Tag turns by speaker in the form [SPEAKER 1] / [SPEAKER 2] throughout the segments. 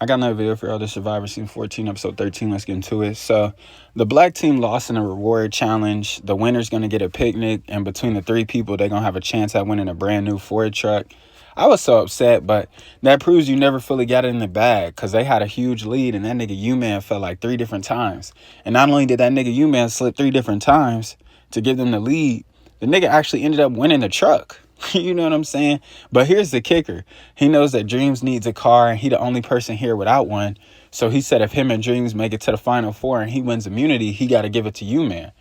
[SPEAKER 1] I got another video for y'all. The Survivor Season 14, Episode 13. Let's get into it. So, the black team lost in a reward challenge. The winner's going to get a picnic. And between the three people, they're going to have a chance at winning a brand new Ford truck. I was so upset, but that proves you never fully got it in the bag because they had a huge lead, and that nigga U-Man fell like 3 different times. And not only did that nigga U-Man slip 3 different times to give them the lead, the nigga actually ended up winning the truck. You know what I'm saying? But here's the kicker. He knows that Dreams needs a car, and he the only person here without one. So he said if him and Dreams make it to the Final Four and he wins immunity, he got to give it to U-Man.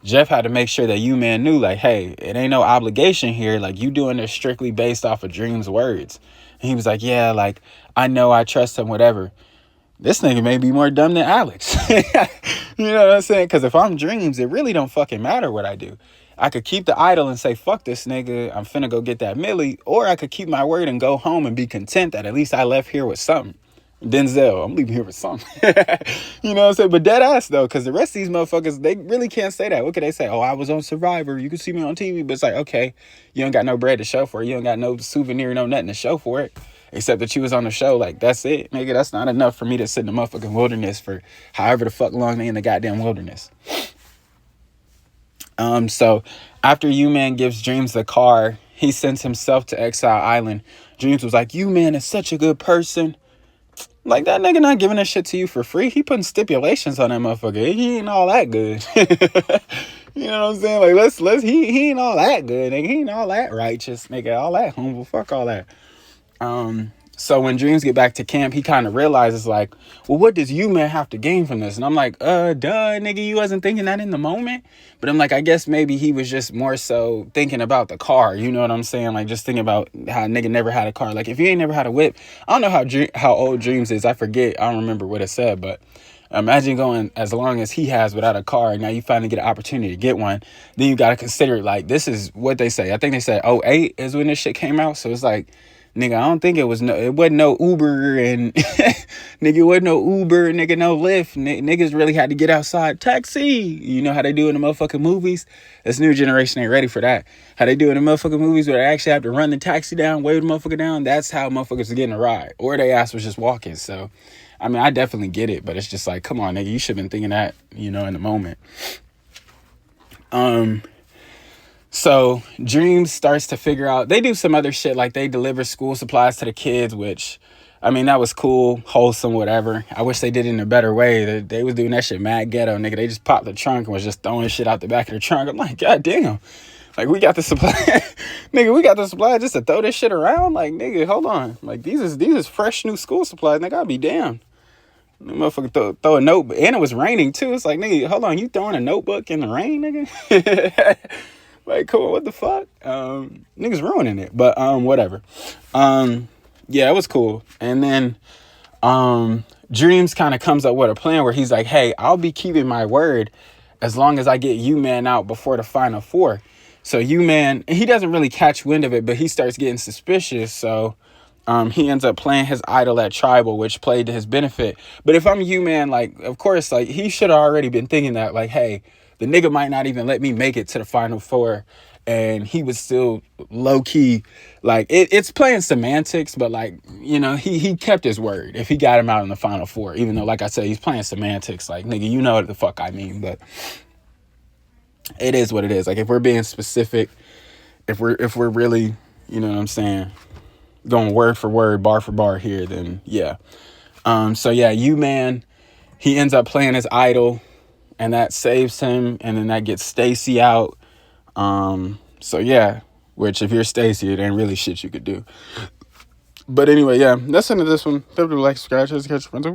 [SPEAKER 1] Jeff had to make sure that U-Man knew, like, hey, it ain't no obligation here. Like, you doing this strictly based off of Dreams' words. And he was like, yeah, like, I know, I trust him, whatever. This nigga may be more dumb than Alex. You know what I'm saying? Because if I'm Dreams, it really don't fucking matter what I do. I could keep the idol and say, fuck this nigga, I'm finna go get that milli. Or I could keep my word and go home and be content that at least I left here with something. Denzel, I'm leaving here with something. You know what I'm saying? But dead ass, though, because the rest of these motherfuckers, they really can't say that. What could they say? Oh, I was on Survivor. You can see me on TV. But it's like, okay, you don't got no bread to show for it. You don't got no souvenir, no nothing to show for it. Except that you was on the show. Like, that's it. Nigga, that's not enough for me to sit in the motherfucking wilderness for however the fuck long they in the goddamn wilderness. So after U-Man gives Dreams the car, he sends himself to Exile Island. Dreams was like, U-Man is such a good person. Like, that nigga not giving that shit to you for free. He putting stipulations on that motherfucker. He ain't all that good. You know what I'm saying? Like, he ain't all that good, nigga. He ain't all that righteous, nigga. All that humble. Fuck all that. So when Dreams get back to camp, he kind of realizes, like, well, what does U-Man have to gain from this? And I'm like, duh, nigga, you wasn't thinking that in the moment. But I'm like, I guess maybe he was just more so thinking about the car. You know what I'm saying? Like, just thinking about how nigga never had a car. Like, if you ain't never had a whip, I don't know how old Dreams is. I forget. I don't remember what it said, but imagine going as long as he has without a car. Now you finally get an opportunity to get one. Then you got to consider it. Like, this is what they say. I think they said 08 is when this shit came out. So it's like, nigga, I don't think it wasn't no Uber and nigga, it wasn't no Uber, nigga, no Lyft. Niggas really had to get outside. Taxi. You know how they do in the motherfucking movies? This new generation ain't ready for that. How they do in the motherfucking movies where they actually have to run the taxi down, wave the motherfucker down. That's how motherfuckers are getting a ride. Or they ass was just walking. So, I mean, I definitely get it, but it's just like, come on, nigga, you should have been thinking that, you know, in the moment. So Dreams starts to figure out, they do some other shit, like they deliver school supplies to the kids, which, I mean, that was cool, wholesome, whatever. I wish they did it in a better way. They was doing that shit mad ghetto, nigga. They just popped the trunk and was just throwing shit out the back of the trunk. I'm like, god damn. Like, we got the supply. Nigga, we got the supply just to throw this shit around? Like, nigga, hold on. Like, these is fresh new school supplies. Nigga, I'll be damned. The motherfucker throw a notebook. And it was raining, too. It's like, nigga, hold on. You throwing a notebook in the rain, nigga? Like, cool, what the fuck? Niggas ruining it. But, whatever. Yeah, it was cool. And then, Dreams kind of comes up with a plan where he's like, hey, I'll be keeping my word as long as I get U-Man out before the Final Four. So U-Man, he doesn't really catch wind of it, but he starts getting suspicious. So, he ends up playing his idol at Tribal, which played to his benefit. But if I'm U-Man, like, of course, like, he should have already been thinking that, like, hey, the nigga might not even let me make it to the Final Four, and he was still low-key, like, it's playing semantics, but, like, you know, he kept his word if he got him out in the Final Four, even though, like I said, he's playing semantics, like, nigga, you know what the fuck I mean, but it is what it is. Like, if we're being specific, if we're really, you know what I'm saying, going word for word, bar for bar here, then yeah. So yeah, U-Man, he ends up playing his idol, and that saves him, and then that gets Stacy out. So yeah, which if you're Stacy, it ain't really shit you could do. But anyway, yeah, that's the end of this one. Don't forget to like, subscribe, catch your friends.